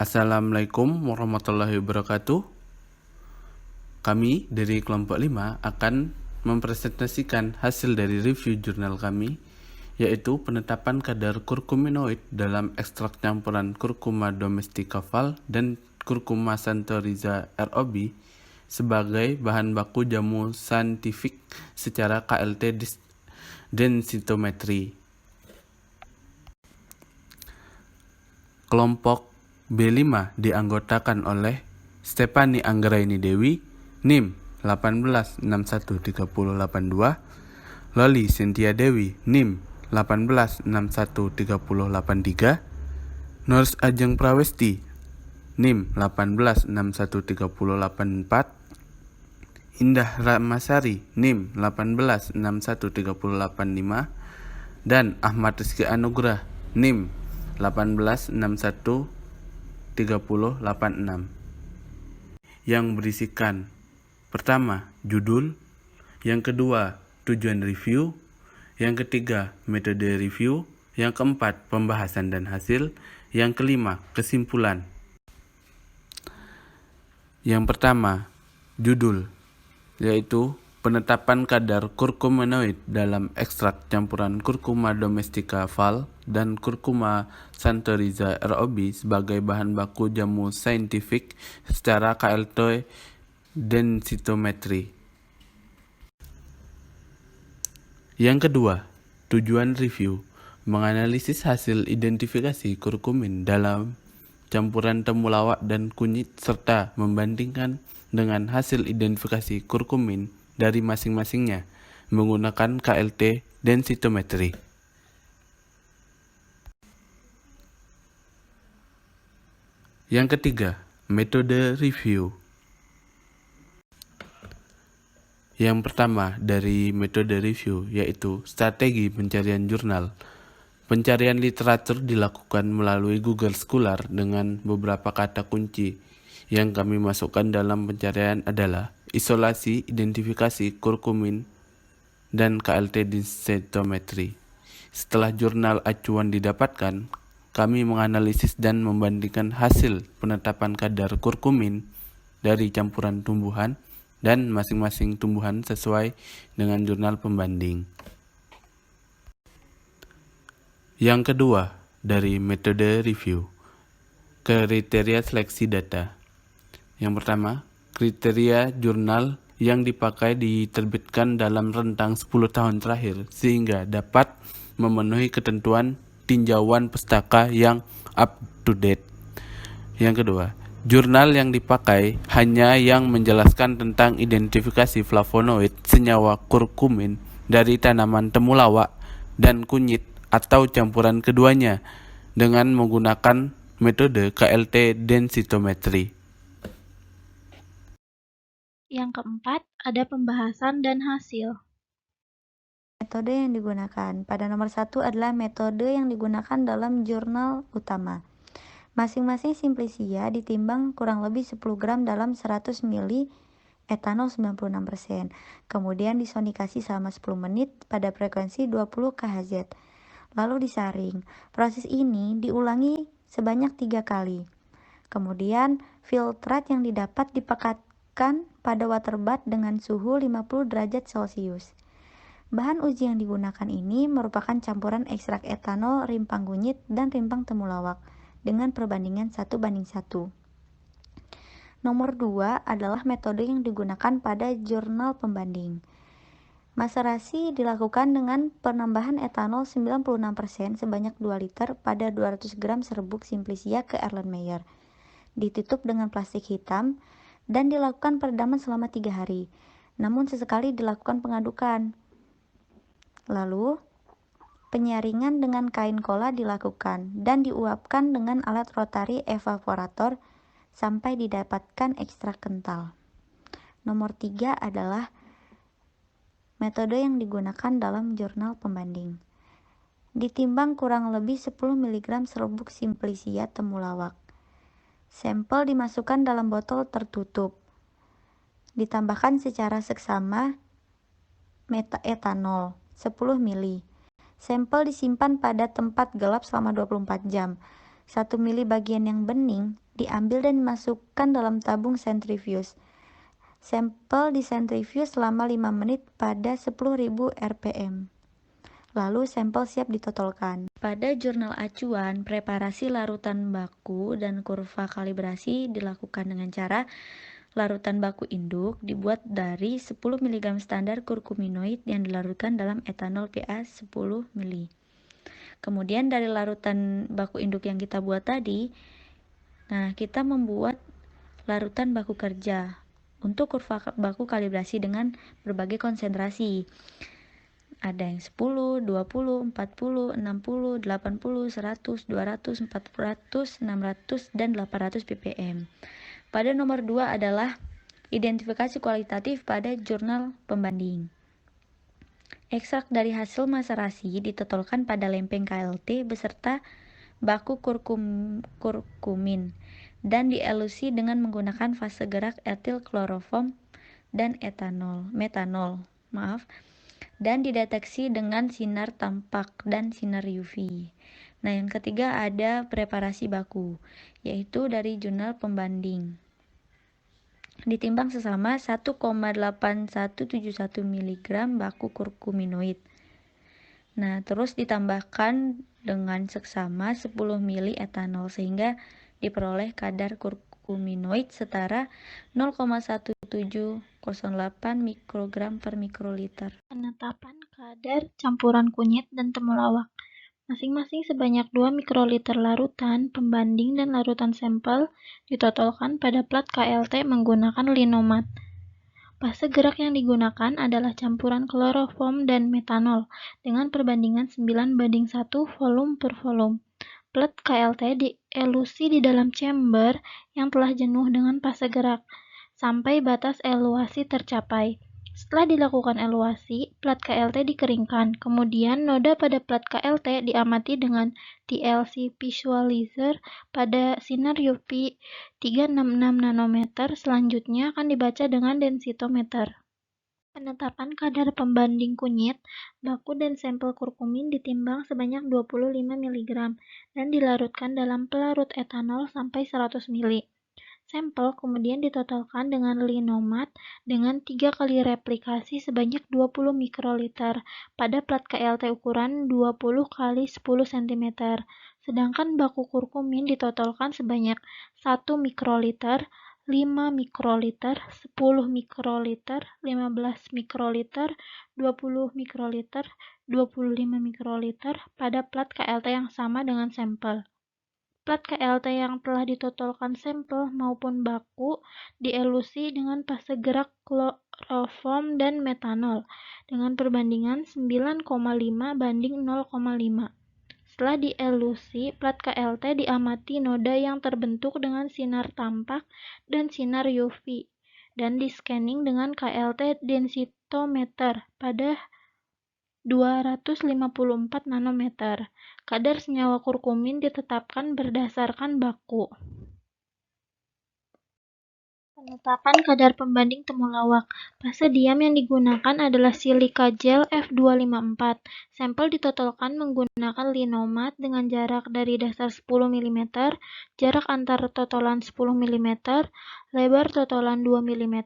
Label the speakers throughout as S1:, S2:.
S1: Assalamualaikum warahmatullahi wabarakatuh. Kami dari kelompok 5 akan mempresentasikan hasil dari review jurnal kami, yaitu penetapan kadar kurkuminoid dalam ekstrak campuran Curcuma domestica Val dan Curcuma santoriza ROB sebagai bahan baku jamu saintifik secara KLT densitometri. Kelompok B5 dianggotakan oleh Stefani Anggraini Dewi, NIM 18613082, Loli Cynthia Dewi, NIM 18613083, Nurs Ajeng Prawesti, NIM 18613084, Indah Ramasari, NIM 18613085, dan Ahmad Rizky Anugrah, NIM 18613086, yang berisikan: pertama, judul; yang kedua, tujuan review; yang ketiga, metode review; yang keempat, pembahasan dan hasil; yang kelima, kesimpulan. Yang pertama, judul, yaitu penetapan kadar kurkuminoid dalam ekstrak campuran Curcuma domestica Val dan Curcuma santoriza ROB sebagai bahan baku jamu saintifik secara KLT densitometri. Yang kedua, tujuan review, menganalisis hasil identifikasi kurkumin dalam campuran temulawak dan kunyit serta membandingkan dengan hasil identifikasi kurkumin dari masing-masingnya menggunakan KLT densitometri. Yang ketiga, metode review. Yang pertama dari metode review yaitu strategi pencarian jurnal. Pencarian literatur dilakukan melalui Google Scholar dengan beberapa kata kunci yang kami masukkan dalam pencarian adalah isolasi, identifikasi, kurkumin, dan KLT densitometri. Setelah jurnal acuan didapatkan, kami menganalisis dan membandingkan hasil penetapan kadar kurkumin dari campuran tumbuhan dan masing-masing tumbuhan sesuai dengan jurnal pembanding. Yang kedua, dari metode review, kriteria seleksi data. Yang pertama, kriteria jurnal yang dipakai diterbitkan dalam rentang 10 tahun terakhir sehingga dapat memenuhi ketentuan tinjauan pustaka yang up to date. Yang kedua, jurnal yang dipakai hanya yang menjelaskan tentang identifikasi flavonoid senyawa kurkumin dari tanaman temulawak dan kunyit atau campuran keduanya dengan menggunakan metode KLT densitometri.
S2: Yang keempat, ada pembahasan dan hasil.
S3: Metode yang digunakan. Pada nomor 1 adalah metode yang digunakan dalam jurnal utama. Masing-masing simplisia ditimbang kurang lebih 10 gram dalam 100 ml etanol 96%. Kemudian disonikasi selama 10 menit pada frekuensi 20 kHz. Lalu disaring. Proses ini diulangi sebanyak 3 kali. Kemudian filtrat yang didapat dipekatkan pada waterbath dengan suhu 50 derajat Celcius. Bahan uji yang digunakan ini merupakan campuran ekstrak etanol, rimpang kunyit, dan rimpang temulawak dengan perbandingan 1:1. Nomor 2 adalah metode yang digunakan pada jurnal pembanding. Maserasi dilakukan dengan penambahan etanol 96% sebanyak 2 liter pada 200 gram serbuk simplisia ke Erlenmeyer. Ditutup dengan plastik hitam dan dilakukan peredaman selama 3 hari. Namun sesekali dilakukan pengadukan. Lalu, penyaringan dengan kain kola dilakukan dan diuapkan dengan alat rotary evaporator sampai didapatkan ekstrak kental. Nomor 3 adalah metode yang digunakan dalam jurnal pembanding. Ditimbang kurang lebih 10 mg serbuk simplisia temulawak. Sampel dimasukkan dalam botol tertutup. Ditambahkan secara seksama etanol 10 ml. Sampel disimpan pada tempat gelap selama 24 jam. 1 ml bagian yang bening diambil dan dimasukkan dalam tabung sentrifuge. Sampel disentrifuge selama 5 menit pada 10.000 rpm. Lalu sampel siap ditotolkan. Pada jurnal acuan, preparasi larutan baku dan kurva kalibrasi dilakukan dengan cara larutan baku induk dibuat dari 10 mg standar kurkuminoid yang dilarutkan dalam etanol PA 10 ml. Kemudian dari larutan baku induk yang kita buat tadi, kita membuat larutan baku kerja untuk kurva baku kalibrasi dengan berbagai konsentrasi. Ada yang 10, 20, 40, 60, 80, 100, 200, 400, 600, dan 800 ppm. Pada nomor 2 adalah identifikasi kualitatif pada jurnal pembanding. Ekstrak dari hasil maserasi ditotolkan pada lempeng KLT beserta baku kurkumin dan dielusi dengan menggunakan fase gerak etil kloroform dan metanol, dan dideteksi dengan sinar tampak dan sinar UV. Yang ketiga ada preparasi baku, yaitu dari jurnal pembanding. Ditimbang sesama 1,8171 mg baku kurkuminoid. Terus ditambahkan dengan seksama 10 ml etanol sehingga diperoleh kadar kurkuminoid setara 0,1708 mikrogram per mikroliter.
S2: Penetapan kadar campuran kunyit dan temulawak. Masing-masing sebanyak 2 mikroliter larutan pembanding dan larutan sampel ditotolkan pada plat KLT menggunakan linomat. Fase gerak yang digunakan adalah campuran kloroform dan metanol dengan perbandingan 9:1 volume per volume. Plat KLT dielusi di dalam chamber yang telah jenuh dengan fase gerak sampai batas eluasi tercapai. Setelah dilakukan eluasi, plat KLT dikeringkan. Kemudian noda pada plat KLT diamati dengan TLC visualizer pada sinar UV 366 nanometer. Selanjutnya akan dibaca dengan densitometer. Penetapan kadar pembanding kunyit, baku dan sampel kurkumin ditimbang sebanyak 25 mg dan dilarutkan dalam pelarut etanol sampai 100 ml. Sampel kemudian ditotolkan dengan linomat dengan 3 kali replikasi sebanyak 20 mikroliter pada plat KLT ukuran 20 x 10 cm. Sedangkan baku kurkumin ditotolkan sebanyak 1 mikroliter, 5 mikroliter, 10 mikroliter, 15 mikroliter, 20 mikroliter, 25 mikroliter pada plat KLT yang sama dengan sampel. Plat KLT yang telah ditotolkan sampel maupun baku dielusi dengan fase gerak kloroform dan metanol dengan perbandingan 9,5 banding 0,5. Setelah dielusi, plat KLT diamati noda yang terbentuk dengan sinar tampak dan sinar UV dan di-scanning dengan KLT densitometer pada 254 nanometer. Kadar senyawa kurkumin ditetapkan berdasarkan baku. Penetapan kadar pembanding temulawak. Fase diam yang digunakan adalah silika gel F254. Sampel ditotolkan menggunakan linomat dengan jarak dari dasar 10 mm, jarak antar totolan 10 mm, lebar totolan 2 mm.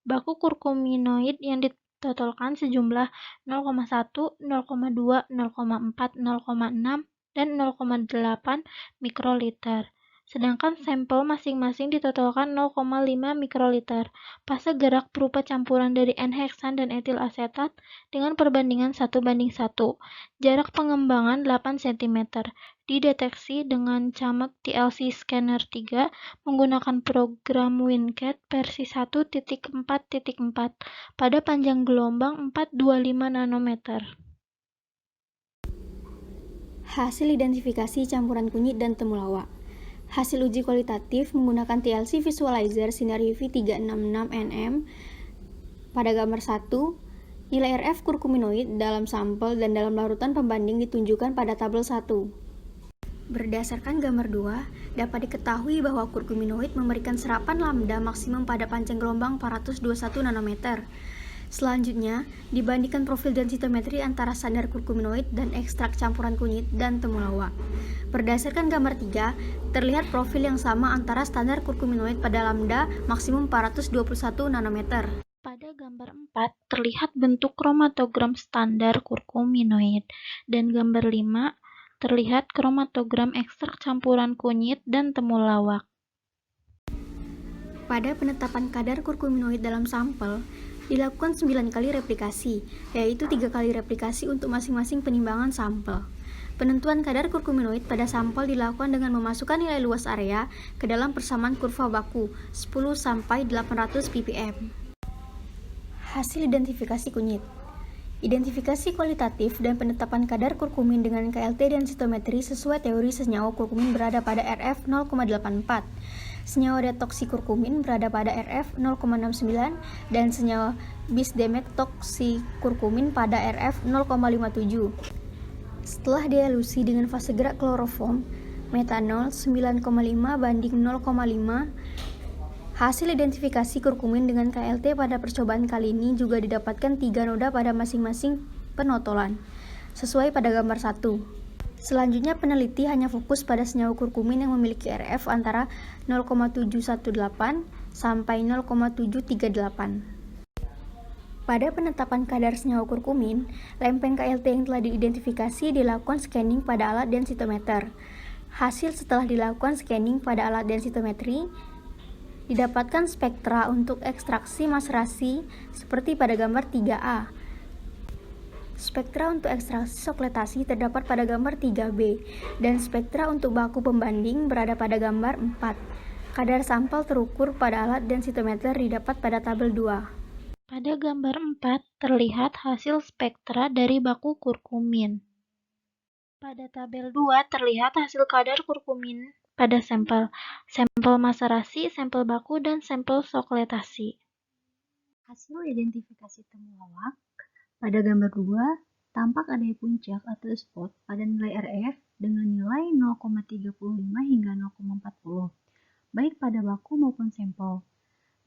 S2: Baku kurkuminoid yang ditotolkan sejumlah 0,1, 0,2, 0,4, 0,6, dan 0,8 mikroliter. Sedangkan sampel masing-masing ditotolkan 0,5 mikroliter. Fase gerak berupa campuran dari N-heksan dan etil asetat dengan perbandingan 1:1. Jarak pengembangan 8 cm. Dideteksi dengan camek TLC Scanner 3 menggunakan program WinCat versi 1.4.4 pada panjang gelombang 425 nanometer.
S4: Hasil identifikasi campuran kunyit dan temulawak. Hasil uji kualitatif menggunakan TLC Visualizer sinar UV 366 nm. Pada gambar 1, nilai RF kurkuminoid dalam sampel dan dalam larutan pembanding ditunjukkan pada tabel 1. Berdasarkan gambar 2, dapat diketahui bahwa kurkuminoid memberikan serapan lambda maksimum pada panjang gelombang 421 nanometer. Selanjutnya, dibandingkan profil densitometri antara standar kurkuminoid dan ekstrak campuran kunyit dan temulawak. Berdasarkan gambar 3, terlihat profil yang sama antara standar kurkuminoid pada lambda maksimum 421 nanometer.
S2: Pada gambar 4, terlihat bentuk kromatogram standar kurkuminoid, dan gambar 5, terlihat kromatogram ekstrak campuran kunyit dan temulawak.
S4: Pada penetapan kadar kurkuminoid dalam sampel, dilakukan 9 kali replikasi, yaitu 3 kali replikasi untuk masing-masing penimbangan sampel. Penentuan kadar kurkuminoid pada sampel dilakukan dengan memasukkan nilai luas area ke dalam persamaan kurva baku 10-800 ppm. Hasil identifikasi kunyit. Identifikasi kualitatif dan penetapan kadar kurkumin dengan KLT densitometri sesuai teori senyawa kurkumin berada pada RF 0,84. Senyawa detoksikurkumin berada pada RF 0,69 dan senyawa bisdemethoksikurkumin pada RF 0,57. Setelah dielusi dengan fase gerak kloroform, metanol 9,5 banding 0,5, hasil identifikasi kurkumin dengan KLT pada percobaan kali ini juga didapatkan 3 noda pada masing-masing penotolan, sesuai pada gambar 1. Selanjutnya peneliti hanya fokus pada senyawa kurkumin yang memiliki RF antara 0,718 sampai 0,738. Pada penetapan kadar senyawa kurkumin, lempeng KLT yang telah diidentifikasi dilakukan scanning pada alat densitometer. Hasil setelah dilakukan scanning pada alat densitometri, didapatkan spektra untuk ekstraksi maserasi seperti pada gambar 3A. Spektra untuk ekstraksi sokletasi terdapat pada gambar 3B, dan spektra untuk baku pembanding berada pada gambar 4. Kadar sampel terukur pada alat densitometer didapat pada tabel 2.
S2: Pada gambar 4, terlihat hasil spektra dari baku kurkumin. Pada tabel 2, terlihat hasil kadar kurkumin pada sampel maserasi, sampel baku, dan sampel sokletasi.
S3: Hasil identifikasi temulawak pada gambar 2, tampak adanya puncak atau spot pada nilai RF dengan nilai 0,35 hingga 0,40, baik pada baku maupun sampel.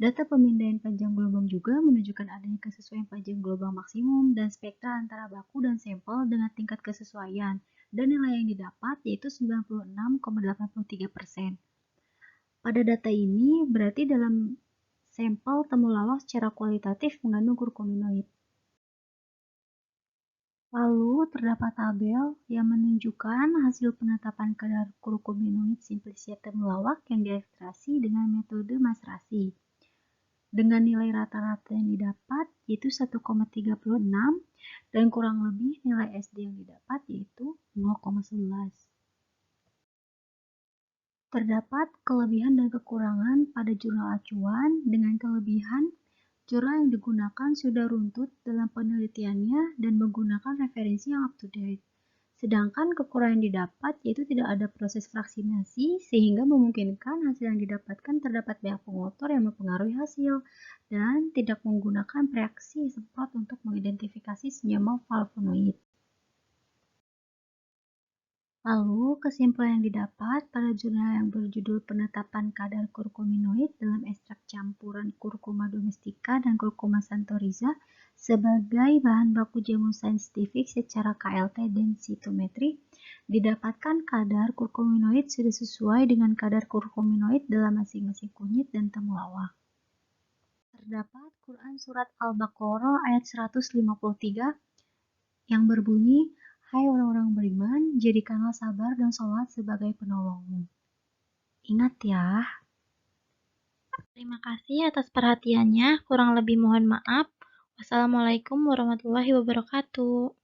S3: Data pemindaian panjang gelombang juga menunjukkan adanya kesesuaian panjang gelombang maksimum dan spektra antara baku dan sampel dengan tingkat kesesuaian, dan nilai yang didapat yaitu 96,83%. Pada data ini, berarti dalam sampel temulawak secara kualitatif mengandung kurkuminoid. Lalu, terdapat tabel yang menunjukkan hasil penetapan kadar kurkuminoid simplisia temulawak yang diekstraksi dengan metode maserasi. Dengan nilai rata-rata yang didapat yaitu 1,36 dan kurang lebih nilai SD yang didapat yaitu 0,11. Terdapat kelebihan dan kekurangan pada jurnal acuan. Dengan kelebihan, jurnal yang digunakan sudah runtut dalam penelitiannya dan menggunakan referensi yang up-to-date. Sedangkan kekurangan yang didapat yaitu tidak ada proses fraksinasi sehingga memungkinkan hasil yang didapatkan terdapat banyak pengotor yang mempengaruhi hasil dan tidak menggunakan reaksi semprot untuk mengidentifikasi senyawa flavonoid. Lalu, kesimpulan yang didapat pada jurnal yang berjudul Penetapan Kadar Kurkuminoid dalam ekstrak campuran Curcuma domestica dan Curcuma santoriza sebagai bahan baku jamu saintifik secara KLT densitometri, didapatkan kadar kurkuminoid sudah sesuai dengan kadar kurkuminoid dalam masing-masing kunyit dan temulawak. Terdapat Quran Surat Al-Baqarah ayat 153 yang berbunyi, "Hai orang-orang beriman, jadikanlah sabar dan sholat sebagai penolongmu." Ingat ya.
S2: Terima kasih atas perhatiannya. Kurang lebih mohon maaf. Wassalamualaikum warahmatullahi wabarakatuh.